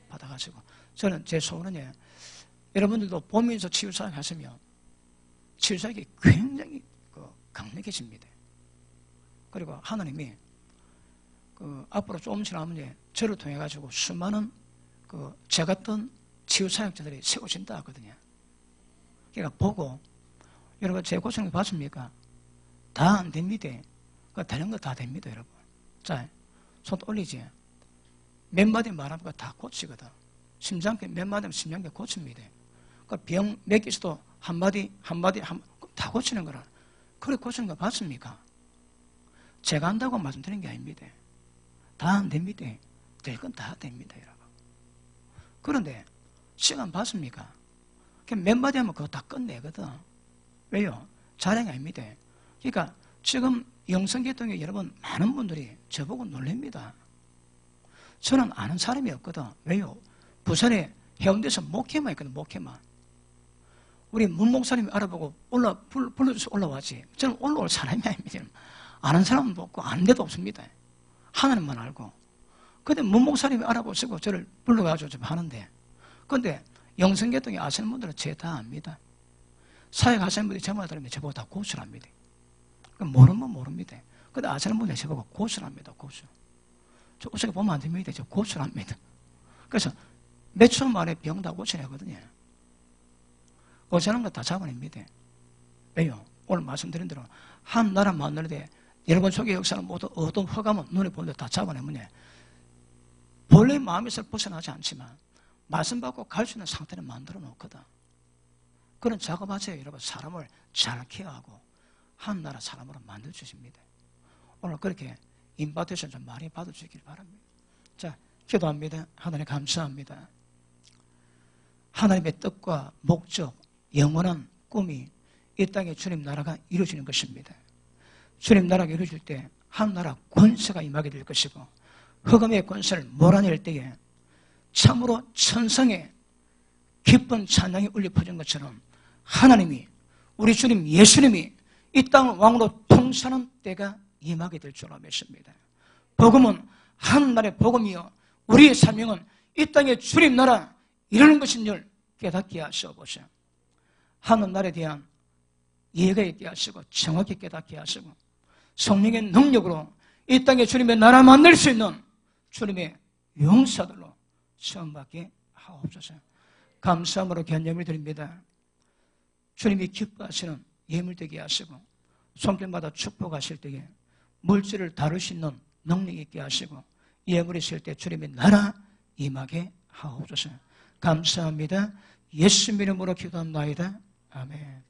받아가시고 저는 제 소원은 여러분들도 보면서 치유사역 하시면 치유사역이 굉장히 강력해집니다. 그리고 하나님이 앞으로 조금 지나면 저를 통해 가지고 수많은 제 같은 치유사역자들이 세워진다 하거든요. 그러니까 보고 여러분 제 고생을 봤습니까? 다 안 됩니다. 다른 거 다 됩니다, 여러분. 자, 손 올리지. 몇 마디 말하면 다 고치거든. 심장병 몇 마디 하면 심장병 고칩니다. 병 몇 개 있어도 한마디 다 고치는 거라. 그래 고치는 거 봤습니까? 제가 한다고 말씀드리는 게 아닙니다. 다 안 됩니다. 될 건 다 됩니다, 여러분. 그런데 시간 봤습니까? 몇 마디 하면 그거 다 끝내거든. 왜요? 자랑이 아닙니다. 그러니까 지금 영성계통에 여러분 많은 분들이 저보고 놀랍니다. 저는 아는 사람이 없거든. 왜요? 부산에 해운대에서 목회만 있거든. 목회만. 우리 문 목사님이 알아보고 불러줘서 올라왔지. 저는 올라올 사람이 아닙니다. 아는 사람도 없고 아는 데도 없습니다. 하나님만 알고. 근데 문 목사님이 알아보시고 저를 불러가지고 좀 하는데 근데 영성계통에 아시는 분들은 제 다 압니다. 사역하시는 분들이 저만 들으면 저보고 다 고수랍니다. 모르면 모릅니다. 근데 아시는 분들이 저보고 고수랍니다. 고수. 저 어떻게 보면 안 됩니다. 저 고수랍니다. 그래서 몇 초 만에 병 다 고쳐내거든요. 어지간한 거 다 잡아냅니다. 왜요? 오늘 말씀드린 대로 한 나라 만들 때 여러분 속의 역사는 모두 어떤 허감은 눈에 보는데 다 잡아내면 본래 마음에서 벗어나지 않지만 말씀 받고 갈 수 있는 상태를 만들어 놓거든. 그런 작업하세요. 여러분 사람을 잘 케어하고 한 나라 사람으로 만들어 주십니다. 오늘 그렇게 인바테이션 좀 많이 받아주길 바랍니다. 자, 기도합니다. 하나님 감사합니다. 하나님의 뜻과 목적, 영원한 꿈이 이 땅에 주님 나라가 이루어지는 것입니다. 주님 나라가 이루어질 때 한 나라 권세가 임하게 될 것이고 흑암의 권세를 몰아낼 때에 참으로 천상에 기쁜 찬양이 울려 퍼진 것처럼 하나님이 우리 주님 예수님이 이 땅을 왕으로 통치하는 때가 임하게 될 줄로 믿습니다. 복음은 하나님의 복음이요 우리의 사명은 이 땅에 주님 나라 이루는 것인 줄 깨닫게 하시옵소서. 하늘나라에 대한 이해가 있게 하시고 정확히 깨닫게 하시고 성령의 능력으로 이 땅에 주님의 나라 만들 수 있는 주님의 용사들로 처음받게 하옵소서. 감사함으로 견념을 드립니다. 주님이 기뻐하시는 예물되게 하시고 손길마다 축복하실 때에 물질을 다룰 수 있는 능력 있게 하시고 예물이 있을 때 주님의 나라 임하게 하옵소서. 감사합니다. 예수 이름으로 기도합나이다. 아멘.